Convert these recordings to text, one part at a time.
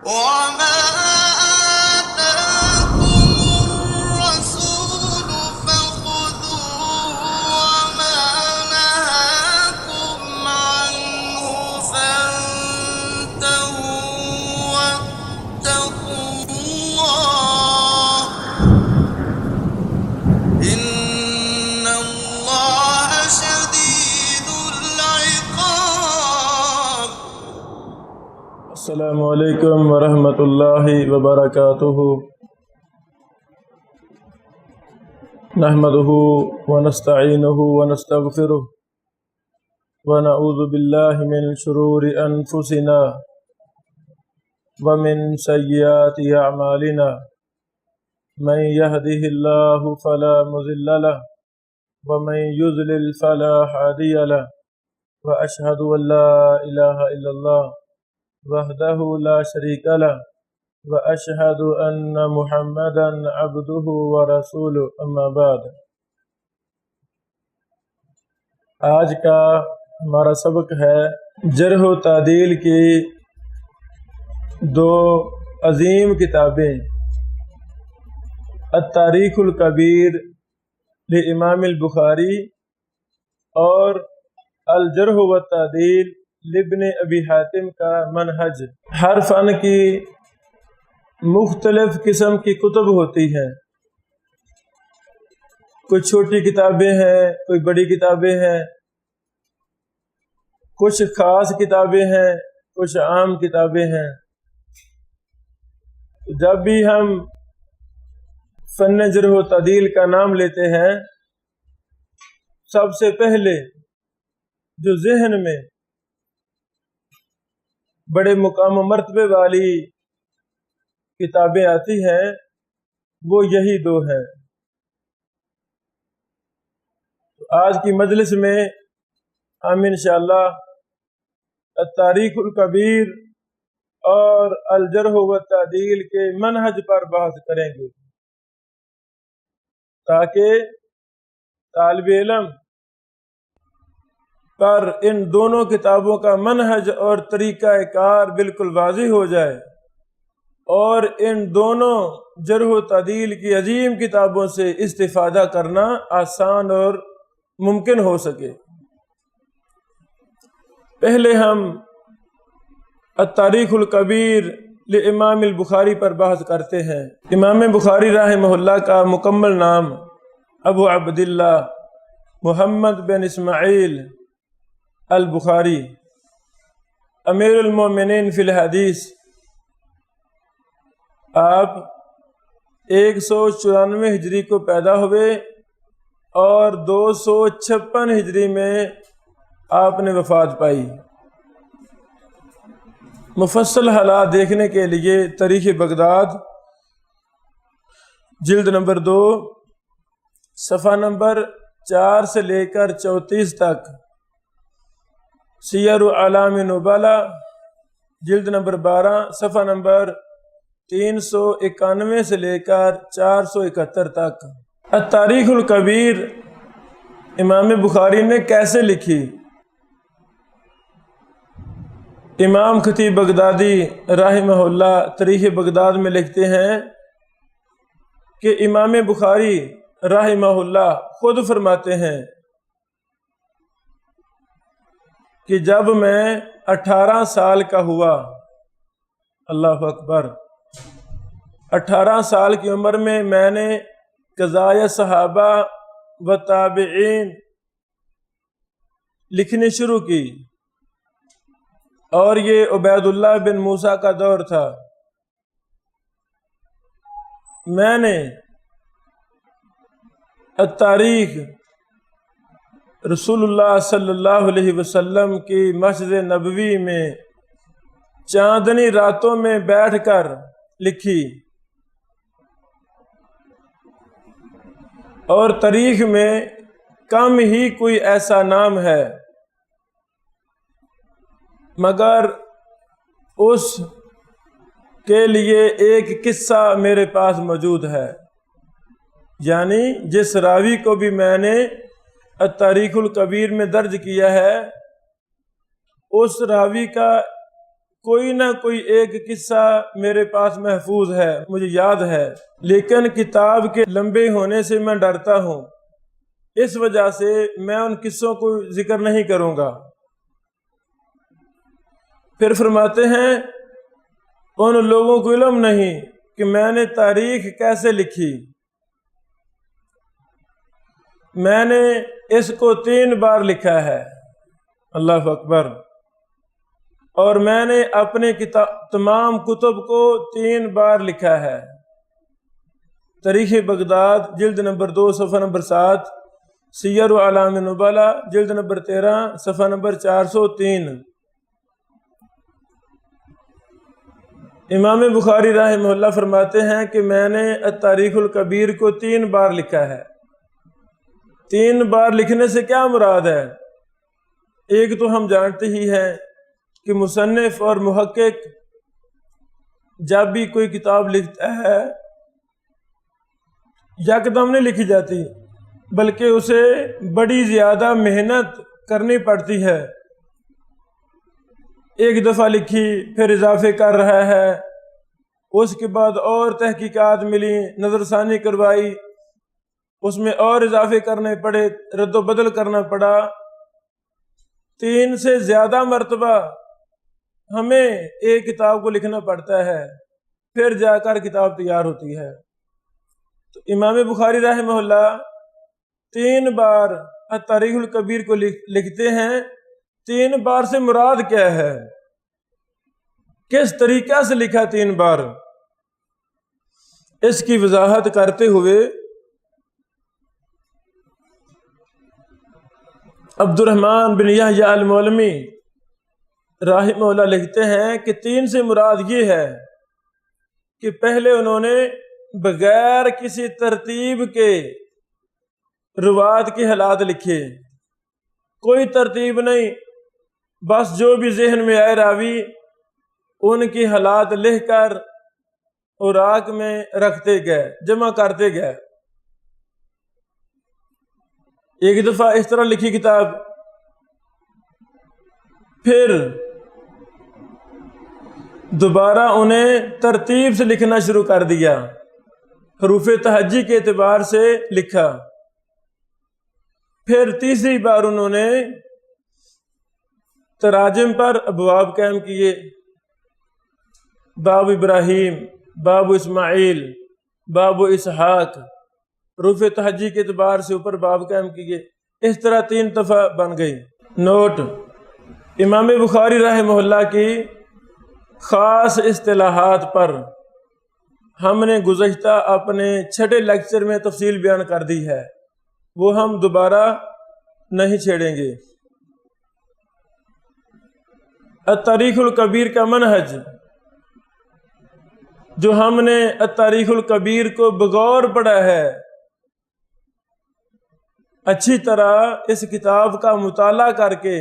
وما آتاكم الرسول فخذوه وما نهاكم عنه فانتهوا واتقوا الله إن الله شديد العقاب. السلام علیکم ورحمۃ اللہ وبرکاتہ. نحمده ونستعینه ونستغفره ونعوذ باللہ من شرور انفسنا ومن سیئات اعمالنا من يهده الله فلا مضل له ومن يضلل فلا هادي له واشهد ان لا اله الا الله وحدہ لا شریک لہ واشہد ان محمدا عبدہ ورسولہ اما بعد. آج کا ہمارا سبق ہے جرح و تعدیل کی دو عظیم کتابیں، التاریخ الکبیر لامام البخاری اور الجرح و تعدیل لابن ابی حاتم کا منہج. ہر فن کی مختلف قسم کی کتب ہوتی ہیں، کوئی چھوٹی کتابیں ہیں، کوئی بڑی کتابیں ہیں، کچھ خاص کتابیں ہیں، کچھ عام کتابیں ہیں. جب بھی ہم فن جرح و تعدیل کا نام لیتے ہیں، سب سے پہلے جو ذہن میں بڑے مقام و مرتبے والی کتابیں آتی ہیں وہ یہی دو ہیں. آج کی مجلس میں ہم انشاءاللہ التاریخ الکبیر اور الجرح و تعدیل کے منہج پر بحث کریں گے تاکہ طالب علم پر ان دونوں کتابوں کا منہج اور طریقہ کار بالکل واضح ہو جائے اور ان دونوں جرح و تعدیل کی عظیم کتابوں سے استفادہ کرنا آسان اور ممکن ہو سکے. پہلے ہم التاریخ الکبیر لامام البخاری پر بحث کرتے ہیں. امام بخاری رحمہ اللہ کا مکمل نام ابو عبداللہ محمد بن اسماعیل البخاری، امیر المومنین فی الحدیث. آپ 194 ہجری کو پیدا ہوئے اور 256 ہجری میں آپ نے وفات پائی. مفصل حالات دیکھنے کے لیے تاریخ بغداد جلد نمبر 2 صفحہ نمبر 4 سے لے کر 34 تک، سیر اعلام نبلا جلد نمبر 12 صفحہ نمبر 391 سے لے کر 471 تک. التاریخ الکبیر امام بخاری نے کیسے لکھی؟ امام خطیب بغدادی رحمہ اللہ تاریخ بغداد میں لکھتے ہیں کہ امام بخاری رحمہ اللہ خود فرماتے ہیں کہ جب میں 18 سال کا ہوا، اللہ اکبر، 18 سال کی عمر میں میں نے قضائے صحابہ و تابعین لکھنی شروع کی، اور یہ عبید اللہ بن موسیٰ کا دور تھا. میں نے التاریخ رسول اللہ صلی اللہ علیہ وسلم کی مسجد نبوی میں چاندنی راتوں میں بیٹھ کر لکھی، اور تاریخ میں کم ہی کوئی ایسا نام ہے مگر اس کے لیے ایک قصہ میرے پاس موجود ہے. یعنی جس راوی کو بھی میں نے التاریخ الکبیر میں درج کیا ہے، اس راوی کا کوئی نہ کوئی ایک قصہ میرے پاس محفوظ ہے، مجھے یاد ہے، لیکن کتاب کے لمبے ہونے سے میں ڈرتا ہوں، اس وجہ سے میں ان قصوں کو ذکر نہیں کروں گا۔ پھر فرماتے ہیں ان لوگوں کو علم نہیں کہ میں نے تاریخ کیسے لکھی، میں نے اس کو 3 بار لکھا ہے، اللہ اکبر، اور میں نے اپنے تمام کتب کو 3 بار لکھا ہے۔ تاریخ بغداد جلد نمبر 2 صفحہ نمبر 7، سیر اعلام نبلا جلد نمبر 13 صفحہ نمبر 403۔ امام بخاری رحمہ اللہ فرماتے ہیں کہ میں نے التاریخ الکبیر کو 3 بار لکھا ہے۔ 3 بار لکھنے سے کیا مراد ہے؟ ایک تو ہم جانتے ہی ہیں کہ مصنف اور محقق جب بھی کوئی کتاب لکھتا ہے یکدم نہیں لکھی جاتی، بلکہ اسے بڑی زیادہ محنت کرنی پڑتی ہے۔ ایک دفعہ لکھی پھر اضافے کر رہا ہے، اس کے بعد اور تحقیقات ملی، نظر ثانی کروائی، اس میں اور اضافے کرنے پڑے، رد و بدل کرنا پڑا۔ 3 سے زیادہ مرتبہ ہمیں ایک کتاب کو لکھنا پڑتا ہے، پھر جا کر کتاب تیار ہوتی ہے۔ تو امام بخاری رحمہ اللہ 3 بار التاریخ الکبیر کو لکھتے ہیں۔ 3 بار سے مراد کیا ہے؟ کس طریقہ سے لکھا 3 بار؟ اس کی وضاحت کرتے ہوئے عبد الرحمن بن یحییٰ المعلمی رحمہ اللہ لکھتے ہیں کہ 3 سے مراد یہ ہے کہ پہلے انہوں نے بغیر کسی ترتیب کے روایت کے حالات لکھے، کوئی ترتیب نہیں، بس جو بھی ذہن میں آئے راوی ان کی حالات لکھ کر اوراق میں رکھتے گئے، جمع کرتے گئے۔ ایک دفعہ اس طرح لکھی کتاب، پھر دوبارہ انہیں ترتیب سے لکھنا شروع کر دیا، حروف تہجی کے اعتبار سے لکھا۔ پھر تیسری بار انہوں نے تراجم پر ابواب قائم کیے، باب ابراہیم، باب اسماعیل، باب اسحاق، حروف تہجی کے اعتبار سے اوپر باب قائم کیے۔ اس طرح 3 دفعہ بن گئی۔ نوٹ: امام بخاری رحمہ اللہ کی خاص اصطلاحات پر ہم نے گزشتہ اپنے 6 لیکچر میں تفصیل بیان کر دی ہے، وہ ہم دوبارہ نہیں چھیڑیں گے۔ التاریخ الکبیر کا منہج جو ہم نے التاریخ الکبیر کو بغور پڑھا ہے، اچھی طرح اس کتاب کا مطالعہ کر کے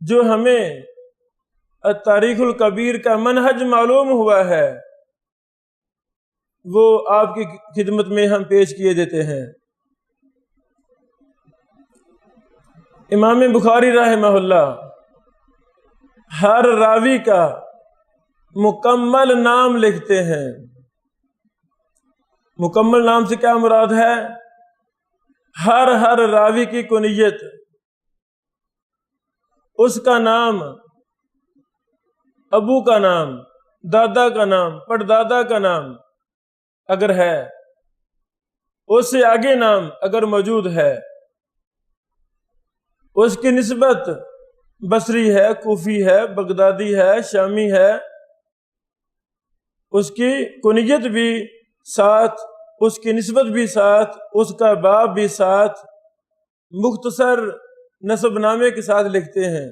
جو ہمیں التاریخ الکبیر کا منہج معلوم ہوا ہے وہ آپ کی خدمت میں ہم پیش کیے دیتے ہیں۔ امام بخاری رحمہ اللہ ہر راوی کا مکمل نام لکھتے ہیں۔ مکمل نام سے کیا مراد ہے؟ ہر راوی کی کنیت، اس کا نام، ابو کا نام، دادا کا نام، پڑدادا کا نام اگر ہے، اس سے آگے نام اگر موجود ہے، اس کی نسبت بصری ہے، کوفی ہے، بغدادی ہے، شامی ہے، اس کی کنیت بھی ساتھ، اس کی نسبت بھی ساتھ، اس کا باب بھی ساتھ، مختصر نسب نامے کے ساتھ لکھتے ہیں۔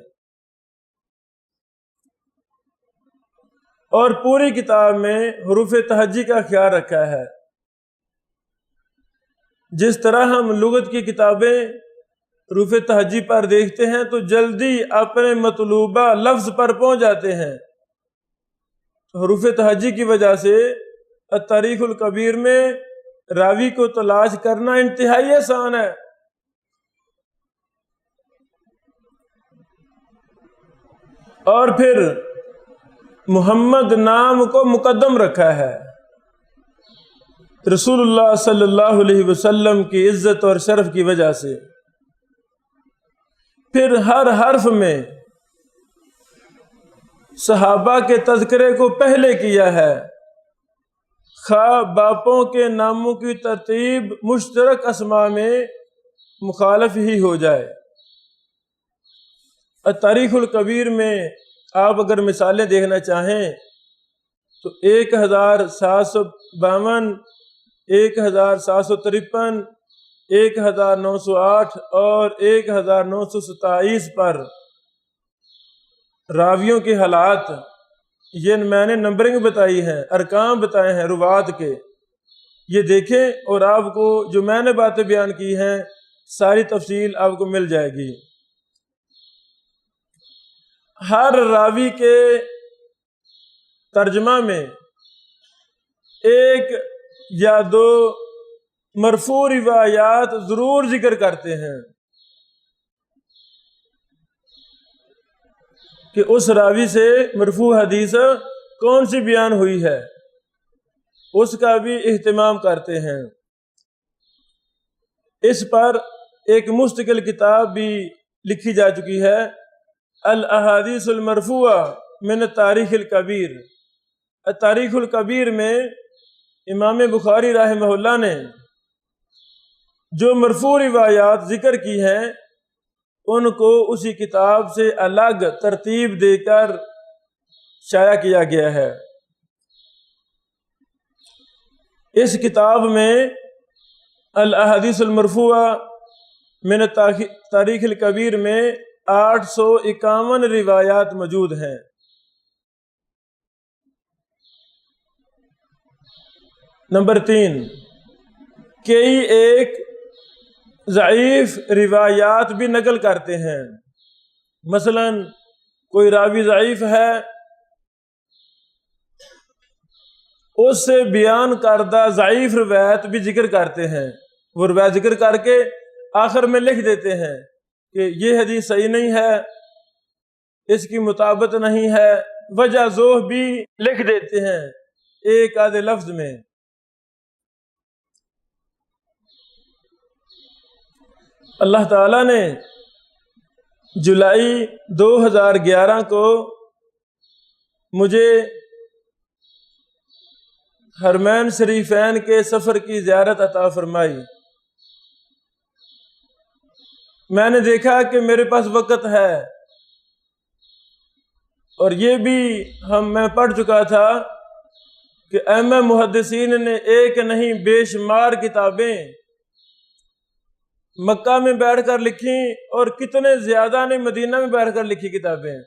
اور پوری کتاب میں حروف تہجی کا خیال رکھا ہے۔ جس طرح ہم لغت کی کتابیں حروف تہجی پر دیکھتے ہیں تو جلدی اپنے مطلوبہ لفظ پر پہنچ جاتے ہیں، حروف تہجی کی وجہ سے التاریخ الکبیر میں راوی کو تلاش کرنا انتہائی آسان ہے۔ اور پھر محمد نام کو مقدم رکھا ہے، رسول اللہ صلی اللہ علیہ وسلم کی عزت اور شرف کی وجہ سے۔ پھر ہر حرف میں صحابہ کے تذکرے کو پہلے کیا ہے، خواہ باپوں کے ناموں کی ترتیب مشترک اسماء میں مخالف ہی ہو جائے۔ التاریخ الکبیر میں آپ اگر مثالیں دیکھنا چاہیں تو 1752، 1753، 1908 اور 1927 پر راویوں کے حالات، یہ میں نے نمبرنگ بتائی ہے، ارقام بتائے ہیں روات کے، یہ دیکھیں اور آپ کو جو میں نے باتیں بیان کی ہیں ساری تفصیل آپ کو مل جائے گی۔ ہر راوی کے ترجمہ میں ایک یا دو مرفوع روایات ضرور ذکر کرتے ہیں کہ اس راوی سے مرفوع حدیث کون سی بیان ہوئی ہے، اس کا بھی اہتمام کرتے ہیں۔ اس پر ایک مستقل کتاب بھی لکھی جا چکی ہے، الاحادیث المرفوعہ من التاریخ الکبیر۔ التاریخ الکبیر میں امام بخاری رحمہ اللہ نے جو مرفوع روایات ذکر کی ہیں ان کو اسی کتاب سے الگ ترتیب دے کر شائع کیا گیا ہے۔ اس کتاب میں الاحادیث المرفوعہ من التاریخ الکبیر میں 851 روایات موجود ہیں۔ نمبر 3، کئی ایک ضعیف روایات بھی نقل کرتے ہیں۔ مثلا کوئی راوی ضعیف ہے، اس سے بیان کردہ ضعیف روایت بھی ذکر کرتے ہیں، وہ روایت ذکر کر کے آخر میں لکھ دیتے ہیں کہ یہ حدیث صحیح نہیں ہے، اس کی مطابقت نہیں ہے، وجہ ذوح بھی لکھ دیتے ہیں ایک آدھے لفظ میں۔ اللہ تعالیٰ نے جولائی 2011 کو مجھے حرمین شریفین کے سفر کی زیارت عطا فرمائی۔ میں نے دیکھا کہ میرے پاس وقت ہے، اور یہ بھی میں پڑھ چکا تھا کہ ائمہ محدثین نے ایک نہیں بے شمار کتابیں مکہ میں بیٹھ کر لکھی، اور کتنے زیادہ نے مدینہ میں بیٹھ کر لکھی کتابیں۔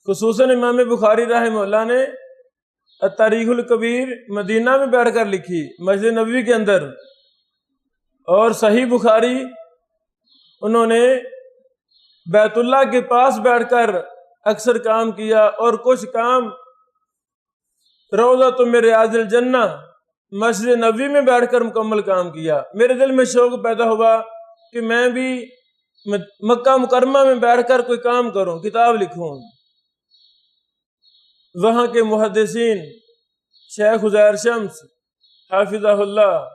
خصوصاً امام بخاری رحمہ اللہ نے التاریخ الکبیر مدینہ میں بیٹھ کر لکھی، مسجد نبوی کے اندر، اور صحیح بخاری انہوں نے بیت اللہ کے پاس بیٹھ کر اکثر کام کیا، اور کچھ کام روضۃ من ریاض الجنہ مسجد نبوی میں بیٹھ کر مکمل کام کیا۔ میرے دل میں شوق پیدا ہوا کہ میں بھی مکہ مکرمہ میں بیٹھ کر کوئی کام کروں، کتاب لکھوں۔ وہاں کے محدثین شیخ عزیر شمس حافظہ اللہ،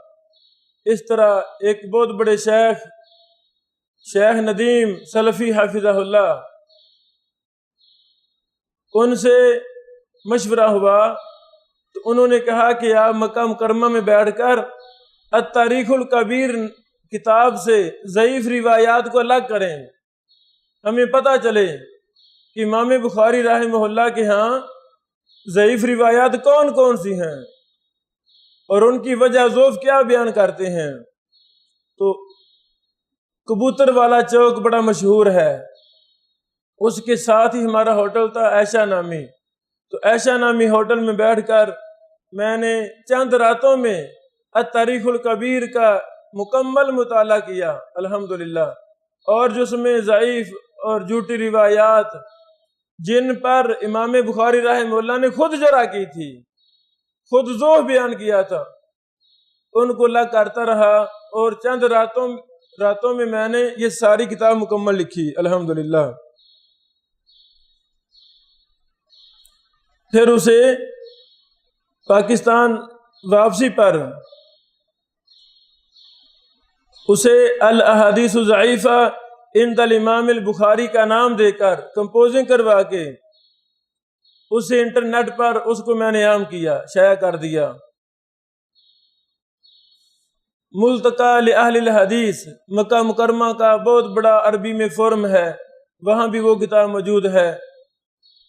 اس طرح ایک بہت بڑے شیخ ندیم سلفی حافظہ اللہ، ان سے مشورہ ہوا تو انہوں نے کہا کہ آپ مکہ مکرمہ میں بیٹھ کر التاریخ الکبیر کتاب سے ضعیف روایات کو الگ کریں، ہمیں پتہ چلے کہ امام بخاری رحمہ اللہ کے ہاں ضعیف روایات کون کون سی ہیں اور ان کی وجہ ذوف کیا بیان کرتے ہیں۔ تو کبوتر والا چوک بڑا مشہور ہے، اس کے ساتھ ہی ہمارا ہوٹل تھا عائشہ نامی، تو عائشہ نامی ہوٹل میں بیٹھ کر میں نے چند راتوں میں التاریخ الکبیر کا مکمل مطالعہ کیا الحمدللہ، اور جس میں ضعیف اور جھوٹی روایات جن پر امام بخاری رحمہ اللہ نے خود جرح کی تھی، خود ذوح بیان کیا تھا، ان کو الگ کرتا رہا، اور چند راتوں میں میں نے یہ ساری کتاب مکمل لکھی الحمدللہ۔ پھر اسے پاکستان واپسی پر اسے الاحادیث الضعیفہ عند الامام البخاری کا نام دے کر کمپوزنگ کروا کے اسے انٹرنیٹ پر اس کو میں نے عام کیا، شائع کر دیا۔ ملتقى لأہل الحدیث مکہ مکرمہ کا بہت بڑا عربی میں فورم ہے، وہاں بھی وہ کتاب موجود ہے۔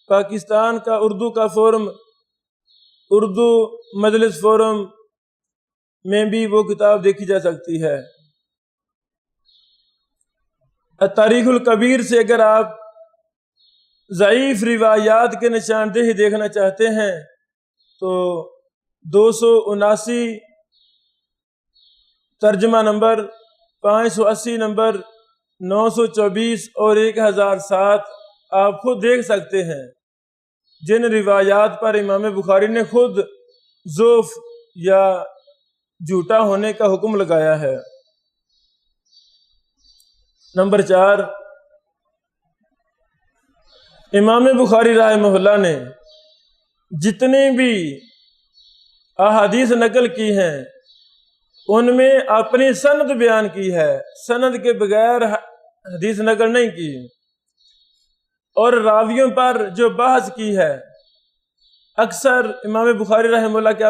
پاکستان کا اردو کا فورم، اردو مجلس فورم میں بھی وہ کتاب دیکھی جا سکتی ہے۔ تاریخ الکبیر سے اگر آپ ضعیف روایات کے نشاندہی دیکھنا چاہتے ہیں تو 279 ترجمہ نمبر، 580 نمبر، 924 اور 1007 آپ خود دیکھ سکتے ہیں، جن روایات پر امام بخاری نے خود ضعف یا جھوٹا ہونے کا حکم لگایا ہے۔ نمبر 4، امام بخاری رحمہ اللہ نے جتنی بھی احادیث نقل کی ہیں ان میں اپنی سند بیان کی ہے، سند کے بغیر حدیث نقل نہیں کی، اور راویوں پر جو بحث کی ہے اکثر امام بخاری رحمہ اللہ کے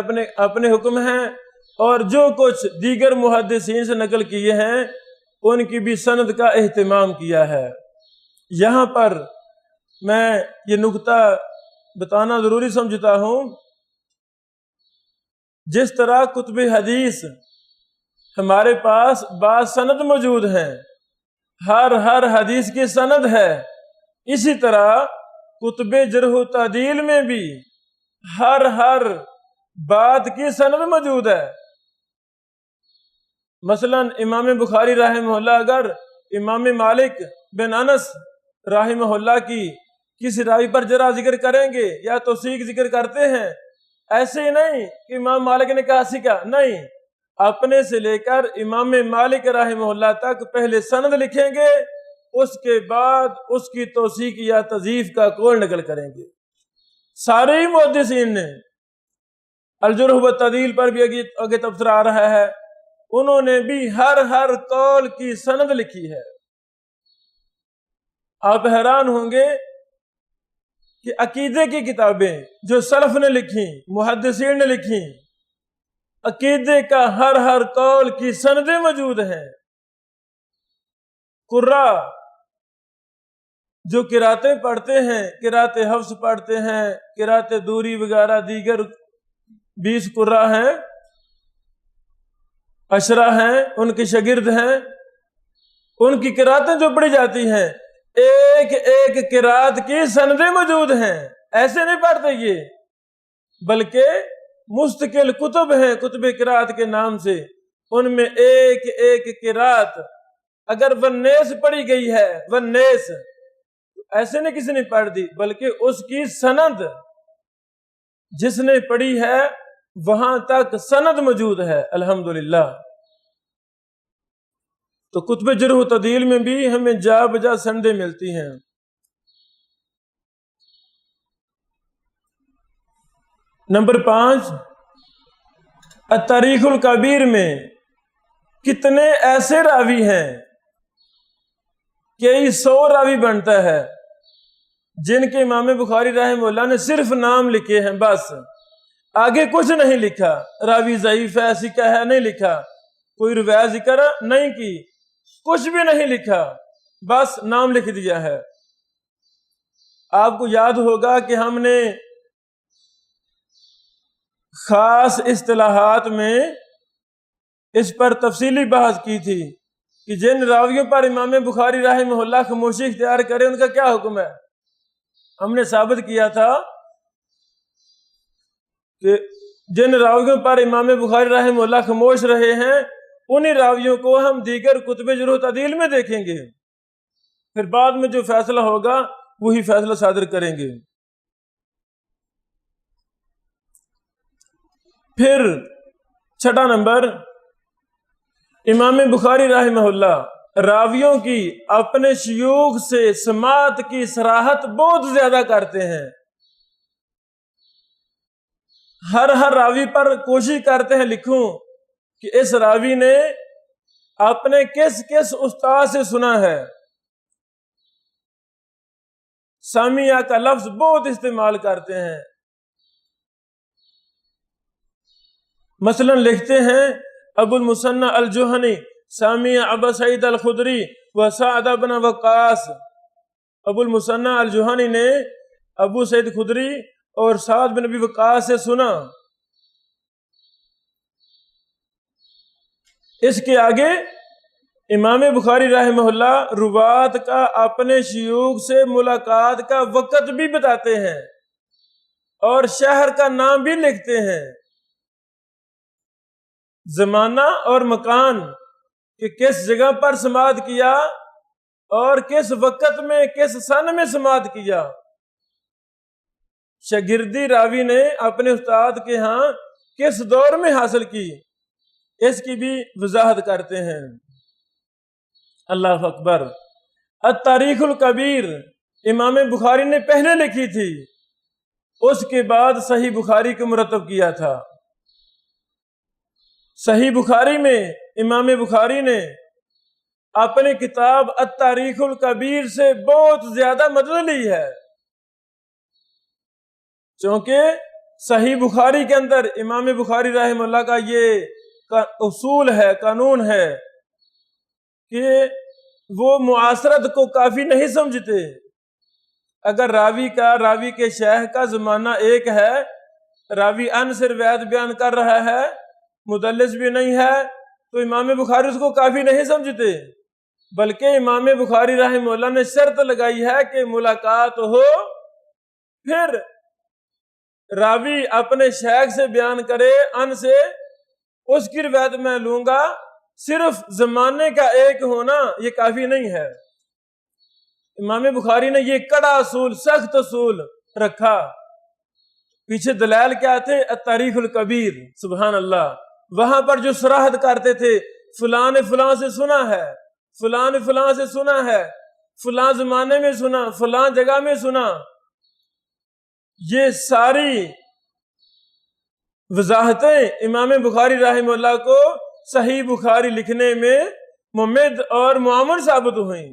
اپنے حکم ہیں، اور جو کچھ دیگر محدثین سے نقل کیے ہیں ان کی بھی سند کا اہتمام کیا ہے۔ یہاں پر میں یہ نقطہ بتانا ضروری سمجھتا ہوں، جس طرح کتب حدیث ہمارے پاس بعض سند موجود ہیں، ہر حدیث کی سند ہے، اسی طرح کتب جرح و تعدیل میں بھی ہر بات کی سند موجود ہے۔ مثلا امام بخاری رحمہ اللہ اگر امام مالک بن انس رحمہ اللہ کی کسی راوی پر جرح ذکر کریں گے یا توثیق ذکر کرتے ہیں، ایسے ہی نہیں کہ امام مالک نے کہا سکا، نہیں، اپنے سے لے کر امام مالک رحمہ اللہ تک پہلے سند لکھیں گے، اس کے بعد اس کی توثیق یا تضعیف کا قول نقل کریں گے۔ سارے ہی محدثین نے الجرح و تعدیل پر بھی آگے تبصرہ آ رہا ہے، انہوں نے بھی ہر قول کی سند لکھی ہے۔ آپ حیران ہوں گے کہ عقیدے کی کتابیں جو سلف نے لکھی، محدثین نے لکھی، عقیدے کا ہر قول کی سندیں موجود ہیں۔ قراء جو قراتیں پڑھتے ہیں، قرات حفص پڑھتے ہیں، قرات دوری وغیرہ دیگر 20 قراء ہیں، عشرہ ہیں، ان کے شاگرد ہیں، ان کی قراتیں جو پڑھی جاتی ہیں ایک قرات کی سندیں موجود ہیں، ایسے نہیں پڑھتے یہ، بلکہ مستقل کتب ہیں کتب قرات کے نام سے، ان میں ایک قرات اگر ونیس پڑھی گئی ہے، ونیس ایسے نہیں کسی نے پڑھ دی، بلکہ اس کی سند جس نے پڑھی ہے وہاں تک سند موجود ہے، الحمدللہ۔ تو کتب جرح و تعدیل میں بھی ہمیں جا بجا سندیں ملتی ہیں۔ نمبر 5، التاریخ الکبیر میں کتنے ایسے راوی ہیں، کئی 100 راوی بنتا ہے، جن کے امام بخاری رحمہ اللہ نے صرف نام لکھے ہیں، بس آگے کچھ نہیں لکھا، راوی ضعیف ہے، سکہ ہے، نہیں لکھا، کوئی روایت ذکر نہیں کی، کچھ بھی نہیں لکھا، بس نام لکھ دیا ہے۔ آپ کو یاد ہوگا کہ ہم نے خاص اصطلاحات میں اس پر تفصیلی بحث کی تھی کہ جن راویوں پر امام بخاری رحمہ اللہ خاموشی اختیار کرے ان کا کیا حکم ہے۔ ہم نے ثابت کیا تھا کہ جن راویوں پر امام بخاری رحمہ اللہ خاموش رہے ہیں انہی راویوں کو ہم دیگر کتب جرح و تعدیل میں دیکھیں گے، پھر بعد میں جو فیصلہ ہوگا وہی فیصلہ صادر کریں گے۔ پھر 6 نمبر، امام بخاری رحمہ اللہ راویوں کی اپنے شیوخ سے سماعت کی صراحت بہت زیادہ کرتے ہیں۔ ہر راوی پر کوشش کرتے ہیں لکھوں کہ اس راوی نے اپنے کس کس استاد سے سنا ہے. سامعہ کا لفظ بہت استعمال کرتے ہیں. مثلا لکھتے ہیں ابو المثنى الجہنی سامع ابا سعید الخدری و سعد بن وقاص. ابو المثنى الجہنی نے ابو سعید خدری اور سعد بن ابی وقاص سے سنا. اس کے آگے امام بخاری رحمہ اللہ روات کا اپنے شیوخ سے ملاقات کا وقت بھی بتاتے ہیں اور شہر کا نام بھی لکھتے ہیں، زمانہ اور مکان کہ کس جگہ پر سماعت کیا اور کس وقت میں کس سن میں سماعت کیا. شاگردی راوی نے اپنے استاد کے ہاں کس دور میں حاصل کی، اس کی بھی وضاحت کرتے ہیں. اللہ اکبر. التاریخ الکبیر امام بخاری نے پہلے لکھی تھی، اس کے بعد صحیح بخاری کو مرتب کیا تھا. صحیح بخاری میں امام بخاری نے اپنی کتاب التاریخ الکبیر سے بہت زیادہ مدد لی ہے، چونکہ صحیح بخاری کے اندر امام بخاری رحمہ اللہ کا یہ اصول ہے، قانون ہے کہ وہ معاصرت کو کافی نہیں سمجھتے. اگر راوی کے شیخ کا زمانہ ایک ہے، راوی ان سے روایت بیان کر رہا ہے، مدلس بھی نہیں ہے، تو امام بخاری اس کو کافی نہیں سمجھتے، بلکہ امام بخاری رحمہ اللہ نے شرط لگائی ہے کہ ملاقات ہو، پھر راوی اپنے شیخ سے بیان کرے ان سے، اس کی روایت میں لوں گا. صرف زمانے کا ایک ہونا یہ کافی نہیں ہے. امام بخاری نے یہ کڑا اصول، سخت اصول رکھا. پیچھے دلائل کیا تھے؟ التاریخ الکبیر. سبحان اللہ. وہاں پر جو صراحت کرتے تھے فلاں نے فلاں سے سنا ہے، فلاں نے فلاں سے سنا ہے، فلاں زمانے میں سنا، فلاں جگہ میں سنا، یہ ساری وضاحتیں امام بخاری رحمہ اللہ کو صحیح بخاری لکھنے میں ممد اور معاون ثابت ہوئیں.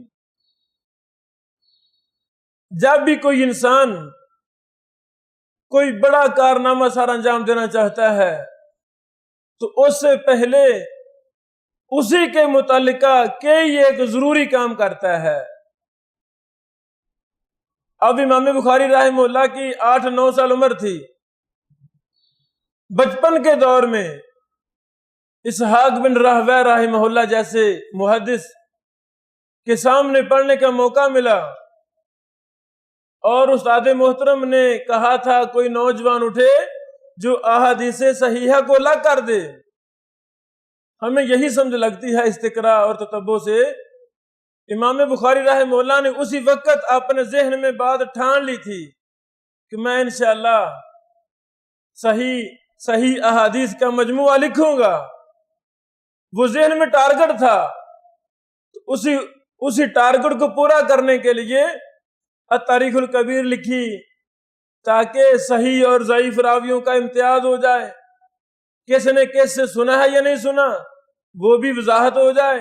جب بھی کوئی انسان کوئی بڑا کارنامہ سر انجام دینا چاہتا ہے تو اس سے پہلے اسی کے متعلقہ کئی ایک ضروری کام کرتا ہے. اب امام بخاری رحمہ اللہ کی 8-9 سال عمر تھی. بچپن کے دور میں اسحاق بن راہویہ رحمہ اللہ جیسے محدث کے سامنے پڑھنے کا موقع ملا، اور استاد محترم نے کہا تھا کوئی نوجوان اٹھے جو احادیث صحیحہ کو الگ کر دے. ہمیں یہی سمجھ لگتی ہے استقراء اور تتبع سے. امام بخاری رحمہ اللہ نے اسی وقت اپنے ذہن میں بات ٹھان لی تھی کہ میں انشاءاللہ صحیح احادیث کا مجموعہ لکھوں گا. وہ ذہن میں ٹارگٹ تھا، اسی ٹارگٹ کو پورا کرنے کے لیے التاریخ الکبیر لکھی، تاکہ صحیح اور ضعیف راویوں کا امتیاز ہو جائے، کس نے کس سے سنا ہے یا نہیں سنا وہ بھی وضاحت ہو جائے.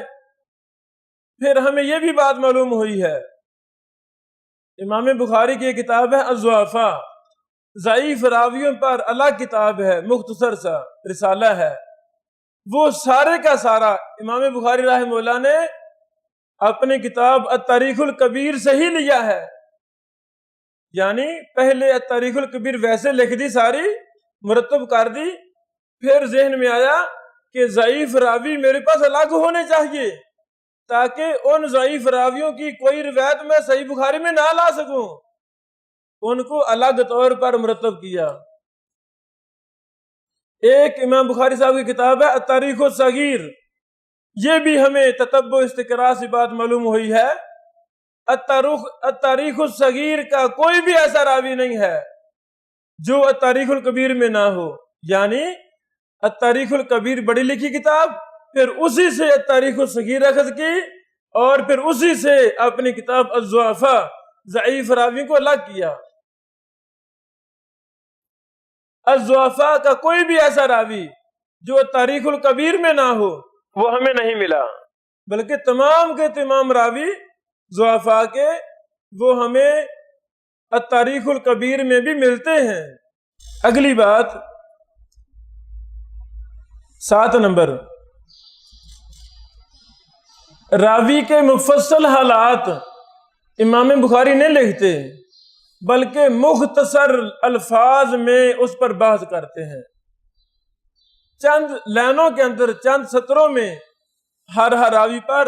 پھر ہمیں یہ بھی بات معلوم ہوئی ہے، امام بخاری کی کتاب ہے الضعفاء، ضعیف راویوں پر الگ کتاب ہے، مختصر سا رسالہ ہے. وہ سارے کا سارا امام بخاری رحمہ اللہ نے اپنی کتاب التاریخ الکبیر سے ہی لیا ہے. یعنی پہلے التاریخ الکبیر ویسے لکھ دی، ساری مرتب کر دی، پھر ذہن میں آیا کہ ضعیف راوی میرے پاس الگ ہونے چاہیے تاکہ ان ضعیف راویوں کی کوئی روایت میں صحیح بخاری میں نہ لا سکوں. ان کو الگ طور پر مرتب کیا. ایک امام بخاری صاحب کی کتاب ہے التاریخ الصغیر، یہ بھی ہمیں تتبع استقراء سے بات معلوم ہوئی ہے. التاریخ الصغیر کا کوئی بھی ایسا راوی نہیں ہے جو التاریخ الکبیر میں نہ ہو. یعنی التاریخ الکبیر بڑی لکھی کتاب، پھر اسی سے التاریخ الصغیر اخذ کی، اور پھر اسی سے اپنی کتاب الضعفاء ضعیف راوی کو الگ کیا. الضعفاء کا کوئی بھی ایسا راوی جو تاریخ الکبیر میں نہ ہو وہ ہمیں نہیں ملا، بلکہ تمام کے تمام راوی ضعفاء کے وہ ہمیں التاریخ الکبیر میں بھی ملتے ہیں۔ اگلی بات 7 نمبر، راوی کے مفصل حالات امام بخاری نہیں لکھتے بلکہ مختصر الفاظ میں اس پر بحث کرتے ہیں، چند لائنوں کے اندر چند سطروں میں ہر راوی پر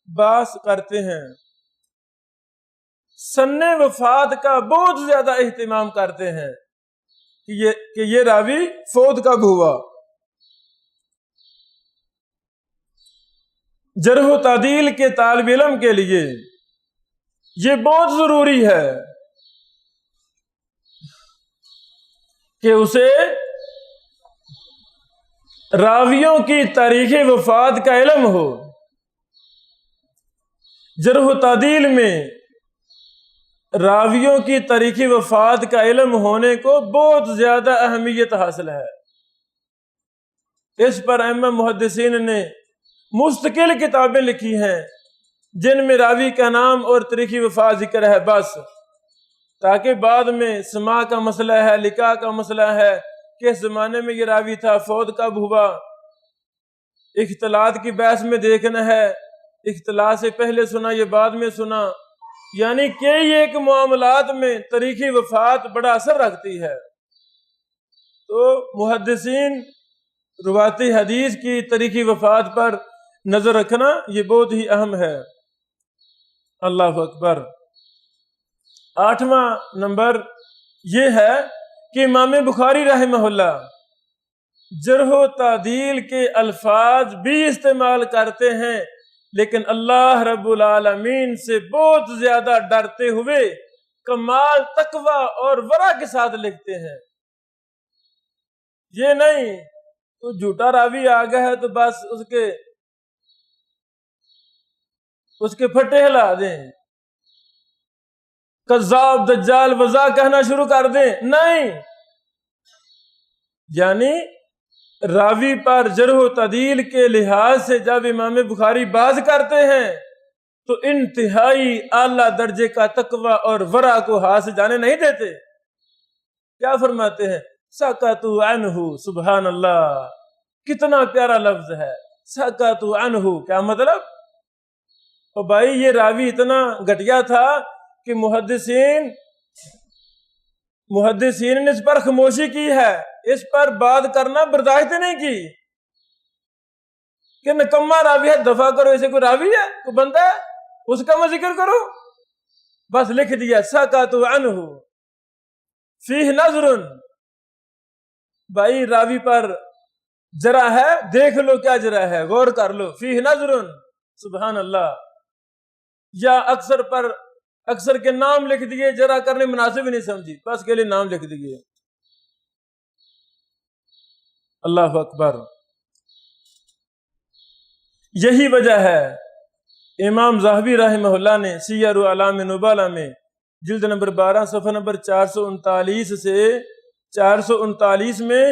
بحث کرتے ہیں۔ سن وفات کا بہت زیادہ اہتمام کرتے ہیں کہ یہ راوی فوت کب ہوا۔ جرح و تعدیل کے طالب علم کے لیے یہ بہت ضروری ہے کہ اسے راویوں کی تاریخ وفات کا علم ہو۔ جرح و تعدیل میں راویوں کی تاریخ وفات کا علم ہونے کو بہت زیادہ اہمیت حاصل ہے۔ اس پر ائمہ محدثین نے مستقل کتابیں لکھی ہیں جن میں راوی کا نام اور تاریخ وفات ذکر ہے بس، تاکہ بعد میں سماع کا مسئلہ ہے، لقاء کا مسئلہ ہے، کس زمانے میں یہ راوی تھا، فوت کب ہوا، اختلاط کی بحث میں دیکھنا ہے، اختلاط سے پہلے سنا یہ بعد میں سنا، یعنی کئی ایک معاملات میں تاریخ وفات بڑا اثر رکھتی ہے۔ تو محدثین رواتی حدیث کی تاریخ وفات پر نظر رکھنا یہ بہت ہی اہم ہے۔ اللہ اکبر۔ 8واں نمبر یہ ہے کہ امام بخاری رحمہ اللہ جرح و تعدیل کے الفاظ بھی استعمال کرتے ہیں، لیکن اللہ رب العالمین سے بہت زیادہ ڈرتے ہوئے کمال تقوی اور ورع کے ساتھ لکھتے ہیں۔ یہ نہیں تو جھوٹا راوی آ گیا ہے تو بس اس کے پھٹے ہلا دیں، کذاب دجال وضع کہنا شروع کر دیں، نہیں، یعنی راوی پر جرح و تعدیل کے لحاظ سے جب امام بخاری باز کرتے ہیں تو انتہائی اعلیٰ درجے کا تقوی اور ورع کو ہاتھ سے جانے نہیں دیتے۔ کیا فرماتے ہیں؟ سکتوا عنہ، سبحان اللہ، کتنا پیارا لفظ ہے، سکتوا عنہ۔ کیا مطلب؟ اور بھائی یہ راوی اتنا گھٹیا تھا کہ محدثین نے اس پر خاموشی کی ہے، اس پر بات کرنا برداشت نہیں کی کہ نکما راوی ہے، دفع کرو، اسے کوئی راوی ہے، کوئی بندہ ہے، اس کا میں ذکر کرو، بس لکھ دیا سکتوا عنہ فیہ نظر۔ بھائی راوی پر جرح ہے، دیکھ لو کیا جرح ہے، غور کر لو، فیہ نظر، سبحان اللہ۔ یا اکثر کے نام لکھ دیے، جرح کرنے مناسب ہی نہیں سمجھی، بس کے لیے نام لکھ دیے۔ اللہ اکبر۔ یہی وجہ ہے امام ذہبی رحمہ اللہ نے سیر اعلام نبالہ میں جلد نمبر 12 صفحہ نمبر 439 سے 439 میں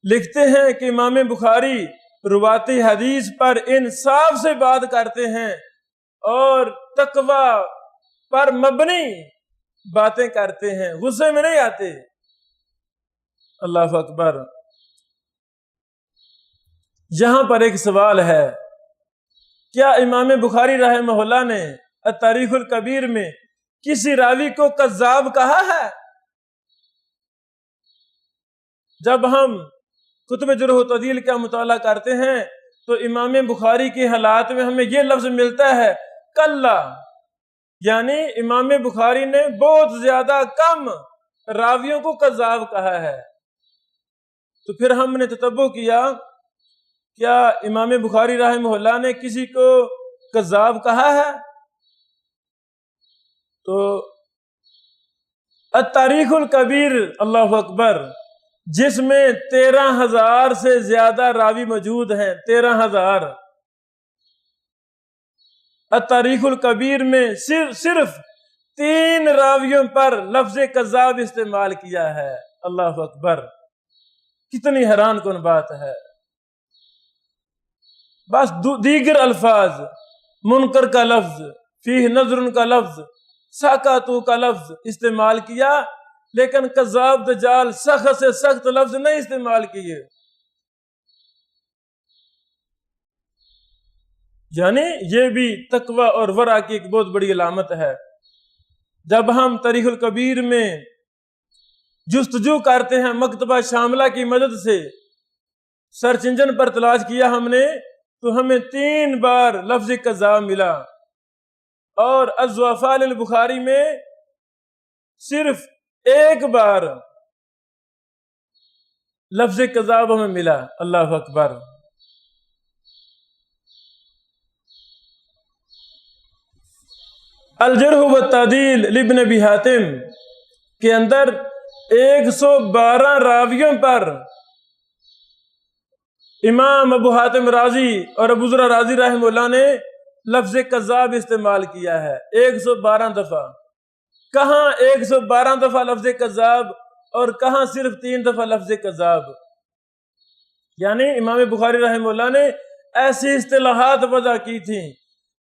لکھتے ہیں کہ امام بخاری رواتی حدیث پر انصاف سے بات کرتے ہیں اور تقوی پر مبنی باتیں کرتے ہیں، غصے میں نہیں آتے۔ اللہ اکبر۔ یہاں پر ایک سوال ہے، کیا امام بخاری رحمہ اللہ نے التاریخ الکبیر میں کسی راوی کو کذاب کہا ہے؟ جب ہم کتب جرح و تعدیل کا مطالعہ کرتے ہیں تو امام بخاری کے حالات میں ہمیں یہ لفظ ملتا ہے کلا، یعنی امام بخاری نے بہت زیادہ کم راویوں کو کذاب کہا ہے۔ تو پھر ہم نے تتبع کیا، کیا امام بخاری رحمہ اللہ نے کسی کو کذاب کہا ہے؟ تو التاریخ الکبیر، اللہ اکبر، جس میں 13,000 سے زیادہ راوی موجود ہیں، 13,000، التاریخ الکبیر میں صرف 3 راویوں پر لفظ کذاب استعمال کیا ہے۔ اللہ اکبر، کتنی حیران کن بات ہے۔ بس دیگر الفاظ، منکر کا لفظ، فیہ نظر کا لفظ، ساکاتو کا لفظ استعمال کیا، لیکن کذاب دجال سخت سے سخت لفظ نہیں استعمال کیے۔ یعنی یہ بھی تقوی اور ورع کی ایک بہت بڑی علامت ہے۔ جب ہم تاریخ الکبیر میں جستجو کرتے ہیں مکتبہ شاملہ کی مدد سے، سرچ انجن پر تلاش کیا ہم نے، تو ہمیں 3 بار لفظ کذاب ملا، اور الضعفاء للبخاری میں صرف 1 بار لفظ کذاب ہمیں ملا۔ اللہ اکبر۔ الجرح والتعدیل لابن ابی حاتم کے اندر 112 راویوں پر امام ابو حاتم رازی اور ابو زرع رازی رحمہ اللہ نے لفظ کذاب استعمال کیا ہے 112 دفعہ۔ کہاں 112 دفعہ لفظ کذاب اور کہاں صرف 3 دفعہ لفظ کذاب؟ یعنی امام بخاری رحمہ اللہ نے ایسی اصطلاحات وضع کی تھیں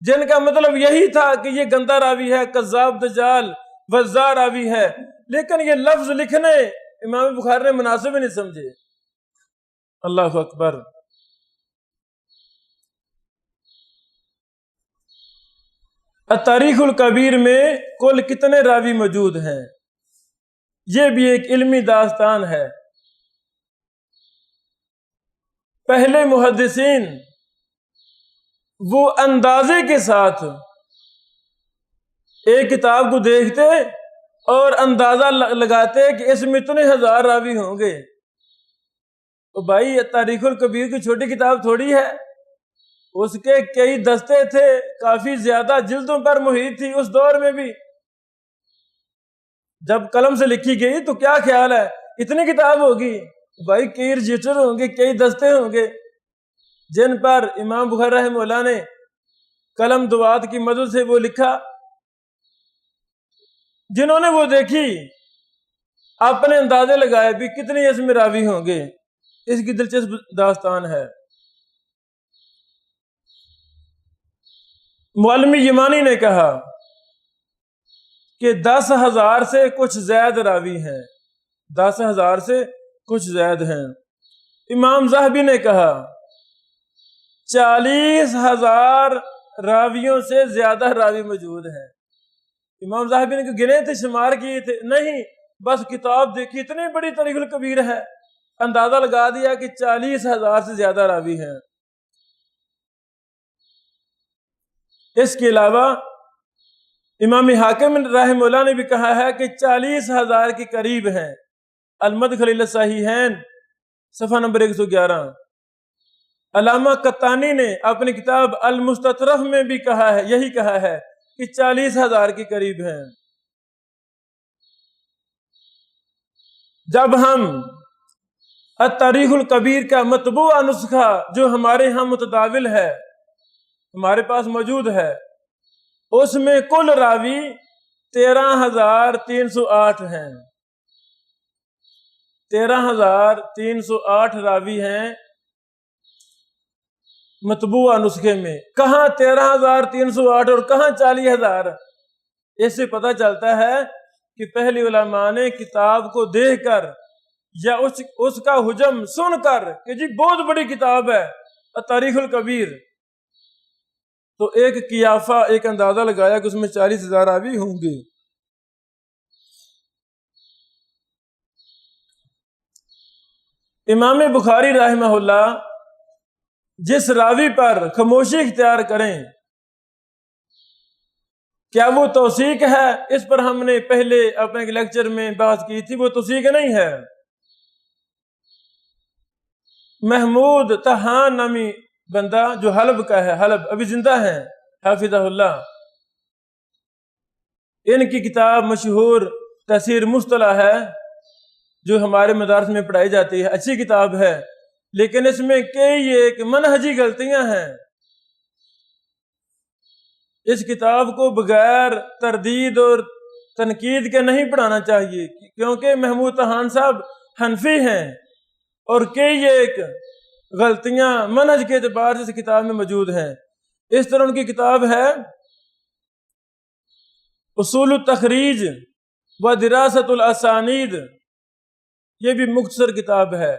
جن کا مطلب یہی تھا کہ یہ گندا راوی ہے، کذاب دجال وضاع راوی ہے، لیکن یہ لفظ لکھنے امام بخاری نے مناسب ہی نہیں سمجھے۔ اللہ اکبر۔ التاریخ الکبیر میں کل کتنے راوی موجود ہیں، یہ بھی ایک علمی داستان ہے۔ پہلے محدثین وہ اندازے کے ساتھ ایک کتاب کو دیکھتے اور اندازہ لگاتے کہ اس میں اتنے 1000 راوی ہوں گے۔ تو بھائی تاریخ الکبیر کی چھوٹی کتاب تھوڑی ہے، اس کے کئی دستے تھے، کافی زیادہ جلدوں پر محیط تھی اس دور میں بھی۔ جب قلم سے لکھی گئی تو کیا خیال ہے اتنی کتاب ہوگی؟ بھائی کئی رجسٹر ہوں گے، کئی دستے ہوں گے جن پر امام بخاری رحمہ اللہ نے قلم دوات کی مدد سے وہ لکھا۔ جنہوں نے وہ دیکھی اپنے اندازے لگائے بھی کتنے اس میں راوی ہوں گے۔ اس کی دلچسپ داستان ہے۔ معلم یمانی نے کہا کہ 10,000 سے کچھ زائد راوی ہیں، 10,000 سے کچھ زائد ہیں۔ امام ذہبی نے کہا 40,000 راویوں سے زیادہ راوی موجود ہیں۔ امام ذہبی نے گنے تھے، شمار کیے تھے؟ نہیں، بس کتاب دیکھی، اتنی بڑی تاریخ الکبیر ہے، اندازہ لگا دیا کہ 40,000 سے زیادہ راوی ہیں۔ اس کے علاوہ امام حاکم رحمہ اللہ نے بھی کہا ہے کہ 40,000 کے قریب ہیں۔ المدخل الی الصحیحین صفحہ نمبر 111۔ علامہ قطانی نے اپنی کتاب المستطرف میں بھی کہا ہے، یہی کہا ہے کہ 40,000 کے قریب ہیں۔ جب ہم التاریخ الکبیر کا مطبوعہ نسخہ جو ہمارے ہاں متداول ہے، ہمارے پاس موجود ہے، اس میں کل راوی 13,308 ہیں۔ 13,308 راوی ہیں مطبوعہ نسخے میں۔ کہاں 13,308 اور کہاں 40,000؟ اس سے پتہ چلتا ہے کہ پہلی علماء نے کتاب کو دیکھ کر یا اس کا حجم سن کر کہ جی بہت بڑی کتاب ہے تاریخ الکبیر، تو ایک قیافہ، ایک اندازہ لگایا کہ اس میں 40,000 راوی ہوں گے۔ امام بخاری رحمہ اللہ جس راوی پر خاموشی اختیار کریں، کیا وہ توثیق ہے؟ اس پر ہم نے پہلے اپنے لیکچر میں بات کی تھی، وہ توثیق نہیں ہے۔ محمود تہان نامی بندہ جو حلب کا ہے، حلب ابھی زندہ ہیں حافظہ اللہ، ان کی کتاب مشہور تفسیر مصطلح ہے جو ہمارے مدارس میں پڑھائی جاتی ہے، اچھی کتاب ہے، لیکن اس میں کئی ایک منہجی غلطیاں ہیں۔ اس کتاب کو بغیر تردید اور تنقید کے نہیں پڑھانا چاہیے، کیونکہ محمود طحان صاحب حنفی ہیں اور کئی ایک غلطیاں منہج کے اعتبار سے اس کتاب میں موجود ہیں۔ اس طرح ان کی کتاب ہے اصول التخریج و دراست الاسانید، یہ بھی مختصر کتاب ہے،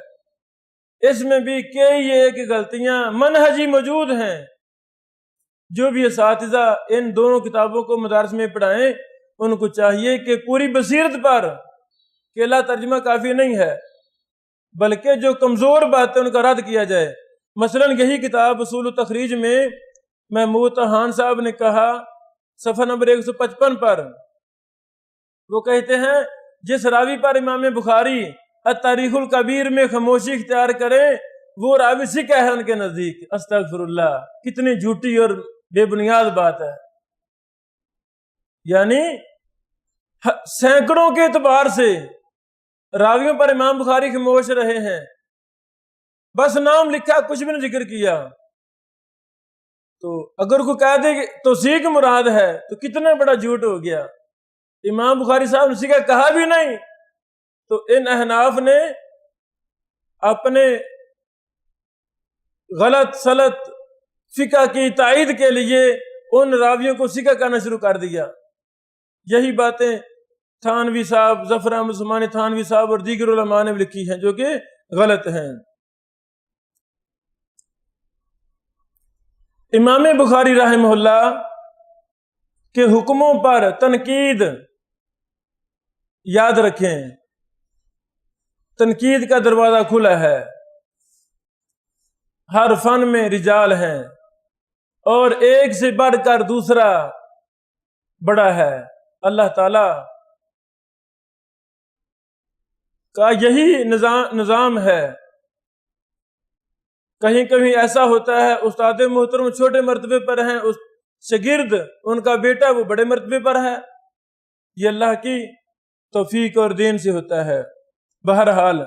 اس میں بھی کئی ایک غلطیاں منہجی موجود ہیں۔ جو بھی اساتذہ ان دونوں کتابوں کو مدارس میں پڑھائیں ان کو چاہیے کہ پوری بصیرت پر اکیلا ترجمہ کافی نہیں ہے، بلکہ جو کمزور باتیں ان کا رد کیا جائے۔ مثلا یہی کتاب اصول التخریج میں محمود طحان صاحب نے کہا صفحہ نمبر 155 پر، وہ کہتے ہیں جس راوی پر امام بخاری التاریخ الکبیر میں خاموشی اختیار کرے وہ راوی سکہ ہے ان کے نزدیک۔ استغفر اللہ، کتنی جھوٹی اور بے بنیاد بات ہے۔ یعنی سینکڑوں کے اعتبار سے راویوں پر امام بخاری خاموش رہے ہیں، بس نام لکھا، کچھ بھی نہیں ذکر کیا۔ تو اگر کوئی کہہ دے کہ توثیق مراد ہے تو کتنا بڑا جھوٹ ہو گیا۔ امام بخاری صاحب نے سکہ کہا بھی نہیں، تو ان احناف نے اپنے غلط سلط فقہ کی تائید کے لیے ان راویوں کو سکہ کہنا شروع کر دیا۔ یہی باتیں تھانوی صاحب، ظفر احمد عثمانی تھانوی صاحب اور دیگر علماء نے لکھی ہیں جو کہ غلط ہیں۔ امام بخاری رحمہ اللہ کے حکموں پر تنقید یاد رکھیں، تنقید کا دروازہ کھلا ہے، ہر فن میں رجال ہیں اور ایک سے بڑھ کر دوسرا بڑا ہے۔ اللہ تعالی کا یہی نظام ہے۔ کہیں کہیں ایسا ہوتا ہے استاد محترم چھوٹے مرتبے پر ہیں، اس شاگرد ان کا بیٹا وہ بڑے مرتبے پر ہے، یہ اللہ کی توفیق اور دین سے ہوتا ہے۔ بہرحال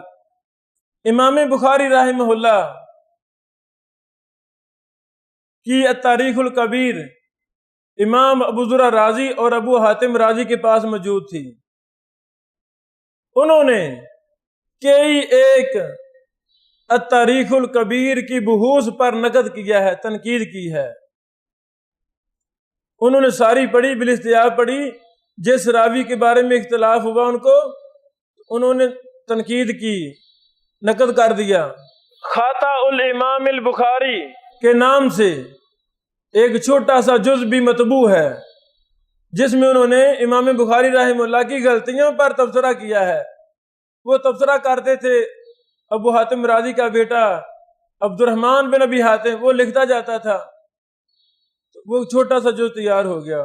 امام بخاری رحمہ اللہ کی التاریخ الکبیر امام ابو زرع رازی اور ابو حاتم رازی کے پاس موجود تھی۔ انہوں نے کئی ایک التاریخ الکبیر کی بحوث پر نقد کیا ہے، تنقید کی ہے۔ انہوں نے ساری پڑھی، بالاستیاب پڑھی، جس راوی کے بارے میں اختلاف ہوا ان کو انہوں نے تنقید کی، نقد کر دیا۔ خاطا الامام البخاری کے نام سے ایک چھوٹا سا جز بھی مطبوع ہے، جس میں انہوں نے امام بخاری رحمہ اللہ کی غلطیوں پر تبصرہ کیا ہے۔ وہ تبصرہ کرتے تھے، ابو حاتم رازی کا بیٹا عبد الرحمن بن ابی حاتم وہ لکھتا جاتا تھا، وہ چھوٹا سا جز تیار ہو گیا۔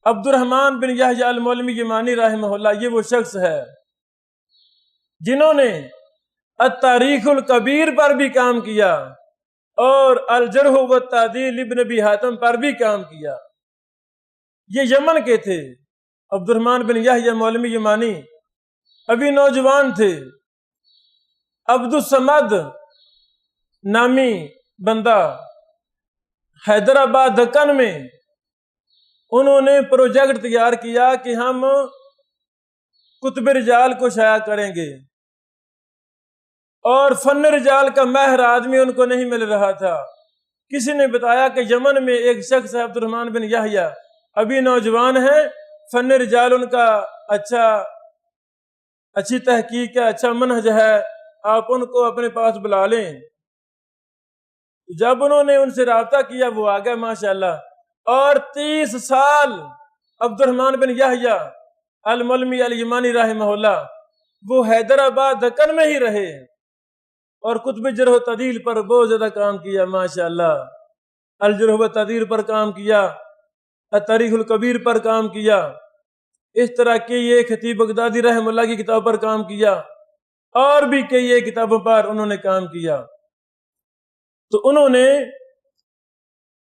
عبد الرحمن بن یحییٰ المعلمی یمانی رحمہ اللہ، یہ وہ شخص ہے جنہوں نے التاریخ الکبیر پر بھی کام کیا اور الجرح والتعدیل ابن ابی حاتم پر بھی کام کیا۔ یہ یمن کے تھے۔ عبد الرحمن بن یحییٰ معلمی یمانی ابھی نوجوان تھے۔ عبد الصمد نامی بندہ حیدرآباد دکن میں انہوں نے پروجیکٹ تیار کیا کہ ہم کتب رجال کو شائع کریں گے، اور فن رجال کا ماہر آدمی ان کو نہیں مل رہا تھا۔ کسی نے بتایا کہ یمن میں ایک شخص ہے عبد الرحمن بن یحییٰ، ابھی نوجوان ہیں، فن رجال ان کا اچھی تحقیق ہے، اچھا منہج ہے، آپ ان کو اپنے پاس بلا لیں۔ جب انہوں نے ان سے رابطہ کیا وہ آ گئے ماشاءاللہ، اور 30 سال عبد الرحمن بن یحییٰ المعلمی الیمانی رحمہ اللہ وہ حیدرآباد دکن میں ہی رہے اور کتب جرح و تعدیل پر بہت زیادہ کام کیا ماشاءاللہ۔ الجرح و تعدیل پر کام کیا، التاریخ الکبیر پر کام کیا، اس طرح کے یہ خطیب بغدادی رحمہ اللہ کی کتاب پر کام کیا، اور بھی کئی ایک کتابوں پر انہوں نے کام کیا۔ تو انہوں نے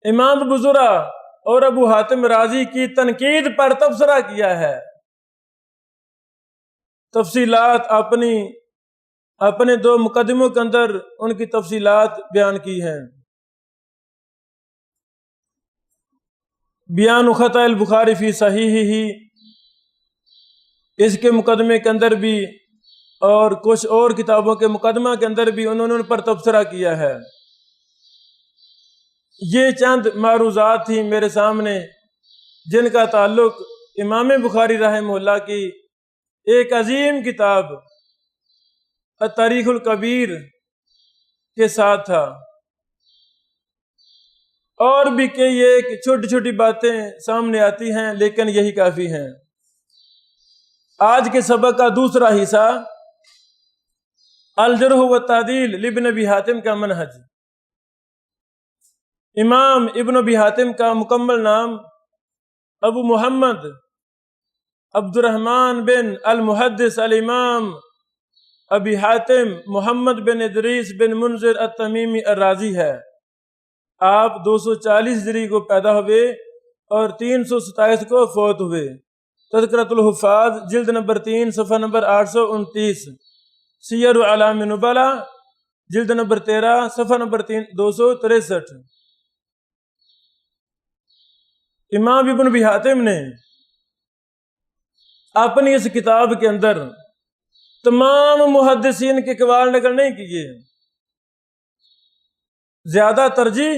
امام ابو زرع اور ابو حاتم رازی کی تنقید پر تبصرہ کیا ہے، تفصیلات اپنے 2 مقدموں کے اندر ان کی تفصیلات بیان کی ہیں۔ بیان خطأ البخاری فی صحیحہ اس کے مقدمے کے اندر بھی اور کچھ اور کتابوں کے مقدمہ کے اندر بھی انہوں نے ان پر تبصرہ کیا ہے۔ یہ چند معروضات تھیں میرے سامنے جن کا تعلق امام بخاری رحمہ اللہ کی ایک عظیم کتاب التاریخ الکبیر کے ساتھ تھا، اور بھی کئی ایک چھوٹی چھوٹی باتیں سامنے آتی ہیں لیکن یہی کافی ہیں۔ آج کے سبق کا دوسرا حصہ الجرح والتعدیل لابن ابی حاتم کا منہج۔ امام ابن ابی حاتم کا مکمل نام ابو محمد عبد الرحمن بن المحدث الامام ابی حاتم محمد بن ادریس بن منذر التمیمی الرازی ہے۔ آپ 240 ہجری کو پیدا ہوئے اور 327 کو فوت ہوئے۔ تذکرۃ الحفاظ جلد نمبر 3 صفحہ نمبر 829، سیر اعلام نبلا جلد نمبر 13 صفحہ نمبر 263۔ امام ابن ابی حاتم نے اپنی اس کتاب کے اندر تمام محدثین کے اقوال نقل نہیں کیے، زیادہ ترجیح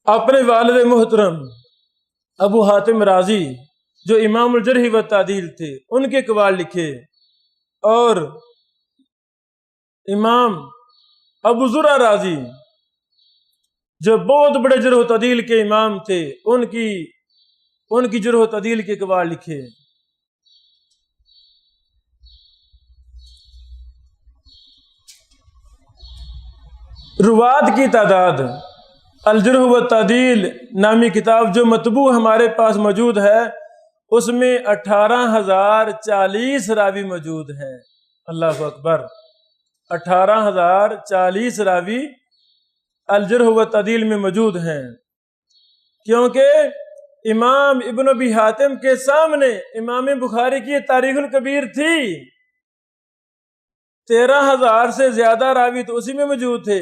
اپنے والد محترم ابو حاتم رازی جو امام الجرح و تعدیل تھے ان کے اقوال لکھے، اور امام ابو زرع رازی جو بہت بڑے جرح و تعدیل کے امام تھے ان کی جرح و تعدیل کے اقوال لکھے۔ روات کی تعداد الجرح والتعدیل نامی کتاب جو مطبوع ہمارے پاس موجود ہے اس میں 18,040 راوی موجود ہیں۔ اللہ اکبر، 18,040 راوی الجرح والتعدیل میں موجود ہیں، کیونکہ امام ابن ابی حاتم کے سامنے امام بخاری کی تاریخ الکبیر تھی، 13,000 سے زیادہ راوی تو اسی میں موجود تھے،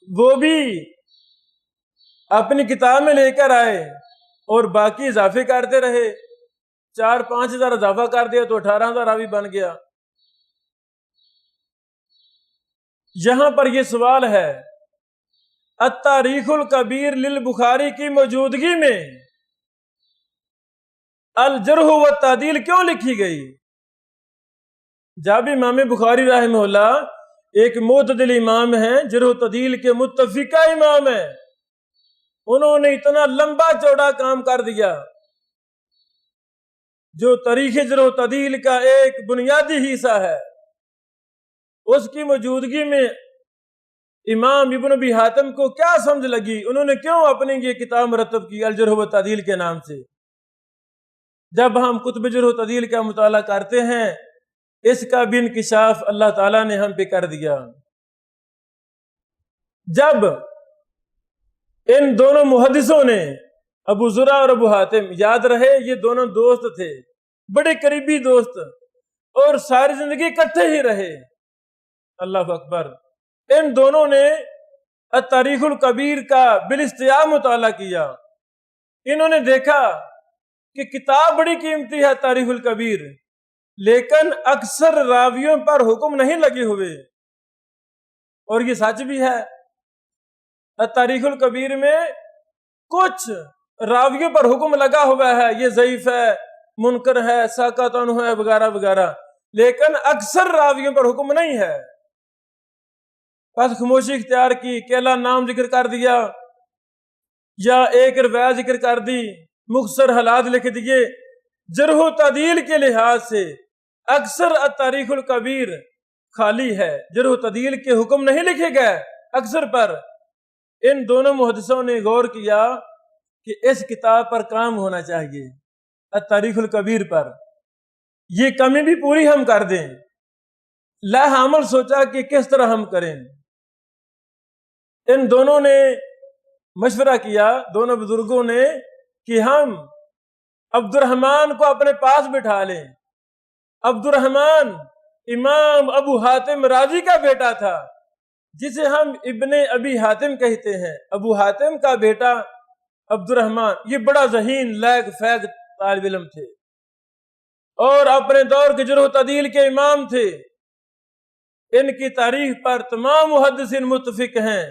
وہ بھی اپنی کتاب میں لے کر آئے اور باقی اضافے کرتے رہے، 4-5 ہزار اضافہ کر دیا تو 18,000 راوی بن گیا۔ یہاں پر یہ سوال ہے التاریخ الکبیر للبخاری کی موجودگی میں الجرح والتعدیل کیوں لکھی گئی؟ جب امام بخاری رحمہ اللہ ایک معتدل امام ہیں، جرح و تعدیل کے متفقہ امام ہیں، انہوں نے اتنا لمبا چوڑا کام کر دیا جو تاریخ جرح و تعدیل کا ایک بنیادی حصہ ہے، اس کی موجودگی میں امام ابن ابی حاتم کو کیا سمجھ لگی، انہوں نے کیوں اپنی یہ کتاب مرتب کی الجرح و تعدیل کے نام سے؟ جب ہم کتب جرح و تعدیل کا مطالعہ کرتے ہیں اس کا بھی انکشاف اللہ تعالیٰ نے ہم پہ کر دیا۔ جب ان دونوں محدثوں نے ابو زرع اور ابو حاتم، یاد رہے یہ دونوں دوست تھے، بڑے قریبی دوست، اور ساری زندگی اکٹھے ہی رہے، اللہ اکبر، ان دونوں نے التاریخ الکبیر کا بالاستیاء مطالعہ کیا۔ انہوں نے دیکھا کہ کتاب بڑی قیمتی ہے تاریخ الکبیر، لیکن اکثر راویوں پر حکم نہیں لگے ہوئے، اور یہ سچ بھی ہے، تاریخ الکبیر میں کچھ راویوں پر حکم لگا ہوا ہے، یہ ضعیف ہے، منکر ہے، ساقط عنہ ہے، وغیرہ وغیرہ، لیکن اکثر راویوں پر حکم نہیں ہے۔ بس خاموشی اختیار کی، کیلا نام ذکر کر دیا یا ایک روایت ذکر کر دی، مختصر حالات لکھ دیے۔ جرح و تعدیل کے لحاظ سے اکثر التاریخ الکبیر خالی ہے، جرح و تعدیل کے حکم نہیں لکھے گئے اکثر پر۔ ان دونوں محدثوں نے غور کیا کہ اس کتاب پر کام ہونا چاہیے، التاریخ الکبیر پر، یہ کمی بھی پوری ہم کر دیں۔ لاہ عمل سوچا کہ کس طرح ہم کریں۔ ان دونوں نے مشورہ کیا، دونوں بزرگوں نے، کہ ہم عبد الرحمن کو اپنے پاس بٹھا لیں۔ عبد الرحمن امام ابو حاتم رازی کا بیٹا تھا، جسے ہم ابن ابی حاتم کہتے ہیں۔ ابو حاتم کا بیٹا عبد الرحمن، یہ بڑا ذہین، لائق فیق طالب علم تھے اور اپنے دور کے جرح و تعدیل کے امام تھے۔ ان کی تاریخ پر تمام محدثین متفق ہیں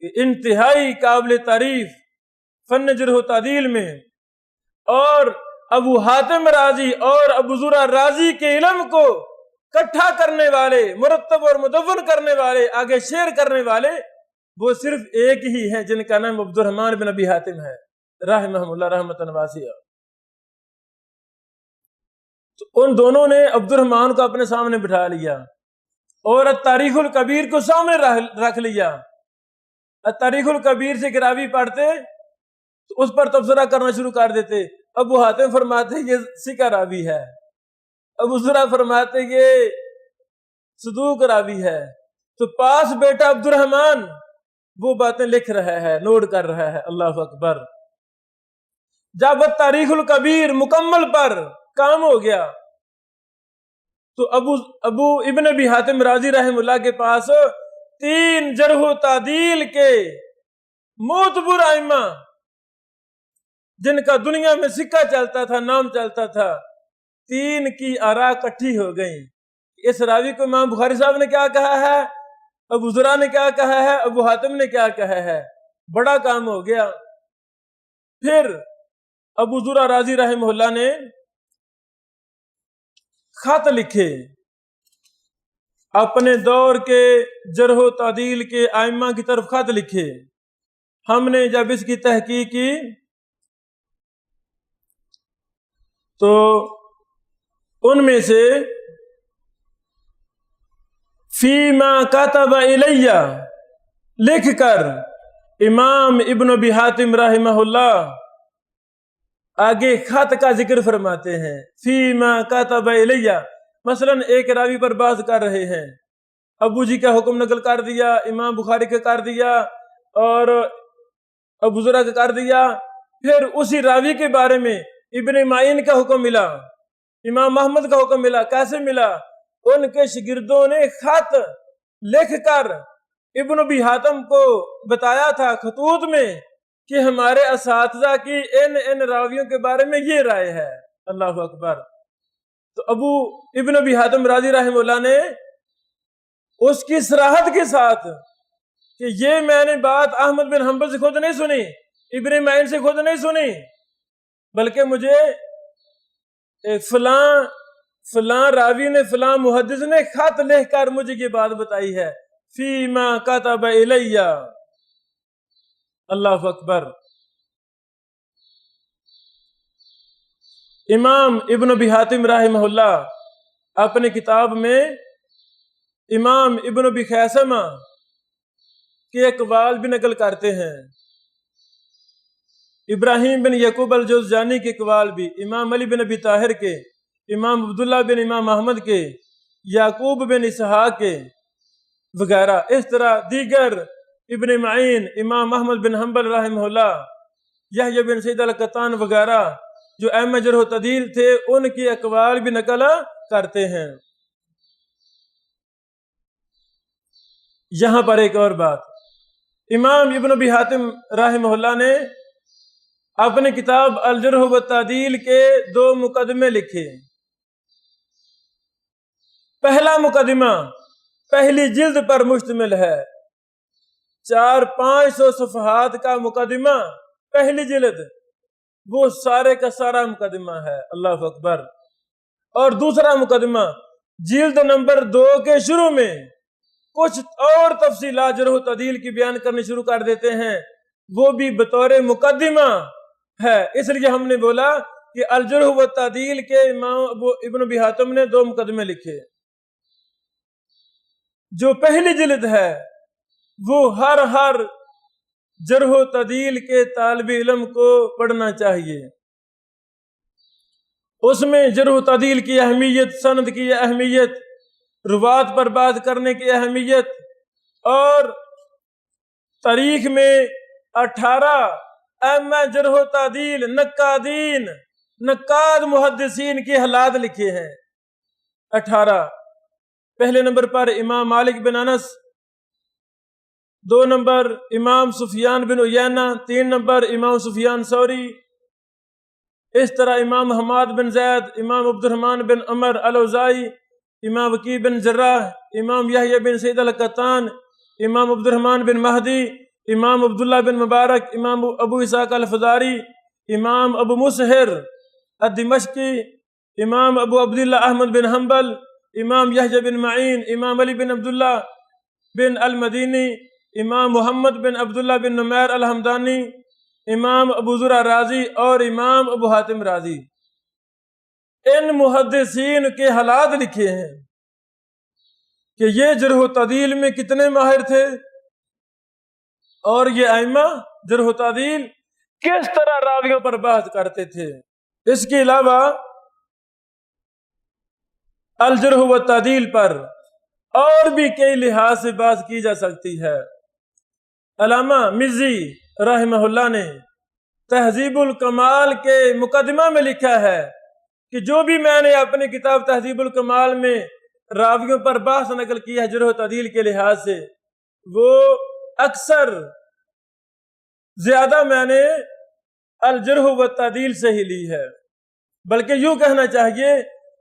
کہ انتہائی قابل تعریف فن جرح و تعدیل میں، اور ابو حاتم رازی اور ابو زرع رازی کے علم کو اکٹھا کرنے والے، مرتب اور مدون کرنے والے، آگے شیئر کرنے والے، وہ صرف ایک ہی ہیں جن کا نام عبد الرحمن بن ابی حاتم ہے رحمہ اللہ رحمۃ واسعہ۔ تو ان دونوں نے عبد الرحمن کو اپنے سامنے بٹھا لیا اور تاریخ الکبیر کو سامنے رکھ لیا۔ تاریخ الکبیر سے راوی پڑھتے تو اس پر تبصرہ کرنا شروع کر دیتے۔ ابو حاتم فرماتے یہ ثقہ راوی ہے، ابو زرع فرماتے یہ صدوق راوی ہے۔ تو پاس بیٹا عبد الرحمن وہ باتیں لکھ رہا ہے، نوٹ کر رہا ہے۔ اللہ اکبر۔ جب تاریخ الکبیر مکمل پر کام ہو گیا تو ابو ابن ابی حاتم رازی رحم اللہ کے پاس 3 جرح و تعدیل کے معتبر ائمہ جن کا دنیا میں سکہ چلتا تھا، نام چلتا تھا، 3 کی آراء اکٹھی ہو گئیں۔ اس راوی کو امام بخاری صاحب نے کیا کہا ہے، ابو زرع نے کیا کہا ہے، ابو حاتم نے کیا کہا ہے، بڑا کام ہو گیا۔ پھر ابو زرع رازی رحمہ اللہ نے خط لکھے، اپنے دور کے جرح و تعدیل کے ائمہ کی طرف خط لکھے۔ ہم نے جب اس کی تحقیق کی تو ان میں سے فیما کتب الیہ لکھ کر امام ابن ابی حاتم رحمہ اللہ آگے خط کا ذکر فرماتے ہیں۔ فیما کتب الیہ، مثلا ایک راوی پر بحث کر رہے ہیں، ابو جی کا حکم نقل کر دیا، امام بخاری کا کر دیا اور ابو زرع کا کر دیا، پھر اسی راوی کے بارے میں ابن معین کا حکم ملا، امام محمد کا حکم ملا۔ کیسے ملا؟ ان کے شاگردوں نے خط لکھ کر ابن ابی حاتم کو بتایا تھا خطوط میں کہ ہمارے اساتذہ کی ان راویوں کے بارے میں یہ رائے ہے۔ اللہ اکبر۔ تو ابو ابن ابی حاتم رازی رحمہ اللہ نے اس کی صراحت کے ساتھ کہ یہ میں نے بات احمد بن حنبل سے خود نہیں سنی، ابن معین سے خود نہیں سنی، بلکہ مجھے فلاں راوی نے، فلاں محدث نے خط لکھ کر مجھے یہ بات بتائی ہے۔ فیما کتب الیہ۔ اللہ اکبر۔ امام ابن ابی حاتم رحمہ اللہ اپنے کتاب میں امام ابن ابی خیثمہ کے اقوال بھی نقل کرتے ہیں، ابراہیم بن یعقوب الجوزجانی کے اقوال بھی، امام علی بن ابی طاہر کے، امام عبداللہ بن امام احمد کے، یعقوب بن اسحاق کے وغیرہ۔ اس طرح دیگر ابن معین، امام احمد بن حنبل رحمہ اللہ، یحییٰ بن سعید القطان وغیرہ جو ائمہ جرح و تعدیل تھے، ان کی اقوال بھی نقل کرتے ہیں۔ یہاں پر ایک اور بات، امام ابن ابی حاتم رحمہ اللہ نے اپنے کتاب الجرح و تعدیل کے 2 مقدمے لکھے۔ پہلا مقدمہ پہلی جلد پر مشتمل ہے، 400-500 صفحات کا مقدمہ، پہلی جلد، وہ سارے کا سارا مقدمہ ہے۔ اللہ اکبر۔ اور دوسرا مقدمہ جلد نمبر 2 کے شروع میں کچھ اور تفصیلات جرح و تعدیل کی بیان کرنے شروع کر دیتے ہیں، وہ بھی بطور مقدمہ ہے۔ اس لیے ہم نے بولا کہ الجرح و تعدیل کے امام ابن ابی حاتم نے 2 مقدمے لکھے۔ جو پہلی جلد ہے وہ ہر جرح و تعدیل کے طالب علم کو پڑھنا چاہیے۔ اس میں جرح و تعدیل کی اہمیت، سند کی اہمیت، روات پر بات کرنے کی اہمیت، اور تاریخ میں 18 ائمہ جرح و تعدیل، نقاد محدثین کے حالات لکھے ہیں۔ 18۔ پہلے نمبر پر امام مالک بن انس، 2 نمبر امام سفیان بن عیینہ، 3 نمبر امام سفیان ثوری، اس طرح امام حماد بن زید، امام عبد الرحمن بن عمر الاوزاعی، امام وکی بن جراح، امام یحییٰ بن سعید القطان، امام عبد الرحمن بن مہدی، امام عبداللہ بن مبارک، امام ابو اسحاق الفزاری، امام ابو مسہر الدمشقی، امام ابو عبداللہ احمد بن حنبل، امام یحییٰ بن معین، امام علی بن عبداللہ بن المدینی، امام محمد بن عبداللہ بن نمیر الحمدانی، امام ابو زرع رازی اور امام ابو حاتم رازی۔ ان محدثین کے حالات لکھے ہیں کہ یہ جرح و تعدیل میں کتنے ماہر تھے، اور یہ ائمہ جرح و تعدیل کس طرح راویوں پر بحث کرتے تھے۔ اس کے علاوہ الجرح و تعدیل پر اور بھی کئی لحاظ سے بات کی جا سکتی ہے۔ علامہ مزی رحمہ اللہ نے تہذیب الکمال کے مقدمہ میں لکھا ہے کہ جو بھی میں نے اپنی کتاب تہذیب الکمال میں راویوں پر بحث نقل کی ہے جرح و تعدیل کے لحاظ سے، وہ اکثر زیادہ میں نے الجرح و تعدیل سے ہی لی ہے، بلکہ یوں کہنا چاہیے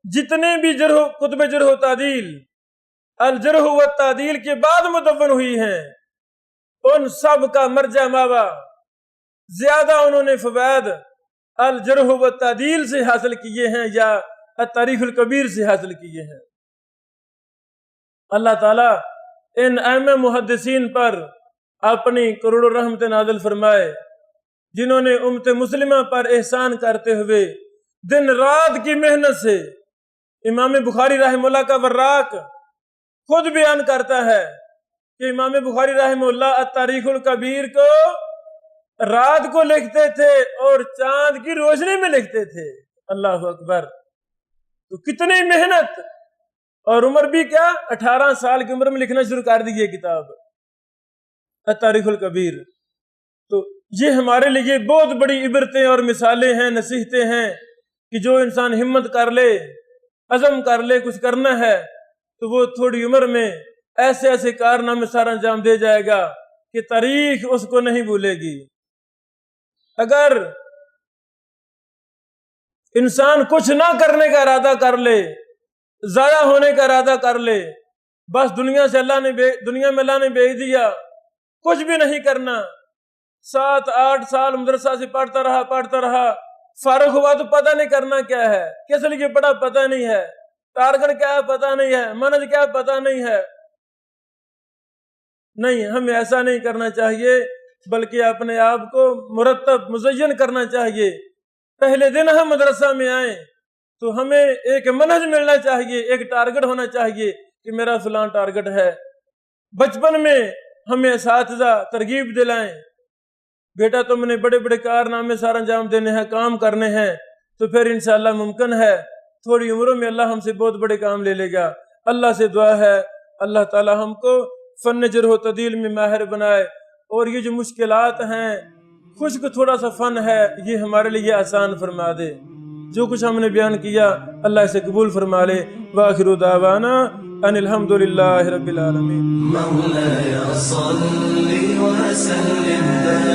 جتنے بھی کتب جرح و تعدیل الجرح و تعدیل کے بعد مدون ہوئی ہیں، ان سب کا مرجع ماوا زیادہ انہوں نے فوائد الجرح و تعدیل سے حاصل کیے ہیں یا التاریخ الکبیر سے حاصل کیے ہیں۔ اللہ تعالیٰ ان ائمہ محدثین پر اپنی کروڑوں رحمت نازل فرمائے، جنہوں نے امت مسلمہ پر احسان کرتے ہوئے دن رات کی محنت سے، امام بخاری رحمہ اللہ کا وراق خود بیان کرتا ہے کہ امام بخاری رحمہ اللہ التاریخ الکبیر کو رات کو لکھتے تھے اور چاند کی روشنی میں لکھتے تھے۔ اللہ اکبر! تو کتنی محنت، اور عمر بھی کیا 18 سال کی عمر میں لکھنا شروع کر دی یہ کتاب التاریخ الکبیر۔ تو یہ ہمارے لیے بہت بڑی عبرتیں اور مثالیں ہیں، نصیحتیں ہیں کہ جو انسان ہمت کر لے، عزم کر لے کچھ کرنا ہے، تو وہ تھوڑی عمر میں ایسے ایسے کارنامے سر انجام دے جائے گا کہ تاریخ اس کو نہیں بھولے گی۔ اگر انسان کچھ نہ کرنے کا ارادہ کر لے، ضائع ہونے کا ارادہ کر لے، بس دنیا میں اللہ نے بھیج دیا، کچھ بھی نہیں کرنا، 7-8 سال مدرسہ سے پڑھتا رہا، فارغ ہوا تو پتہ نہیں کرنا کیا ہے، کس لیے پڑھا پتہ نہیں ہے، ٹارگٹ کیا ہے پتہ نہیں ہے، منہج کیا پتہ نہیں ہے۔ نہیں، ہمیں ایسا نہیں کرنا چاہیے، بلکہ اپنے آپ کو مرتب مزین کرنا چاہیے۔ پہلے دن ہم مدرسہ میں آئیں تو ہمیں ایک منہج ملنا چاہیے، ایک ٹارگٹ ہونا چاہیے کہ میرا فلاں ٹارگٹ ہے۔ بچپن میں ہمیں اساتذہ ترغیب دلائیں، بیٹا تم نے بڑے بڑے کارنامے سر انجام دینے ہیں، کام کرنے ہیں، تو پھر انشاءاللہ ممکن ہے تھوڑی عمروں میں اللہ ہم سے بہت بڑے کام لے لے گا۔ اللہ سے دعا ہے اللہ تعالی ہم کو فن جرح و تعدیل میں ماہر بنائے، اور یہ جو مشکلات ہیں، خشک تھوڑا سا فن ہے، یہ ہمارے لیے آسان فرما دے۔ جو کچھ ہم نے بیان کیا اللہ اسے قبول فرما لے۔ وآخر دعوانا ان الحمدللہ رب العالمین۔ مولاي صل وسلم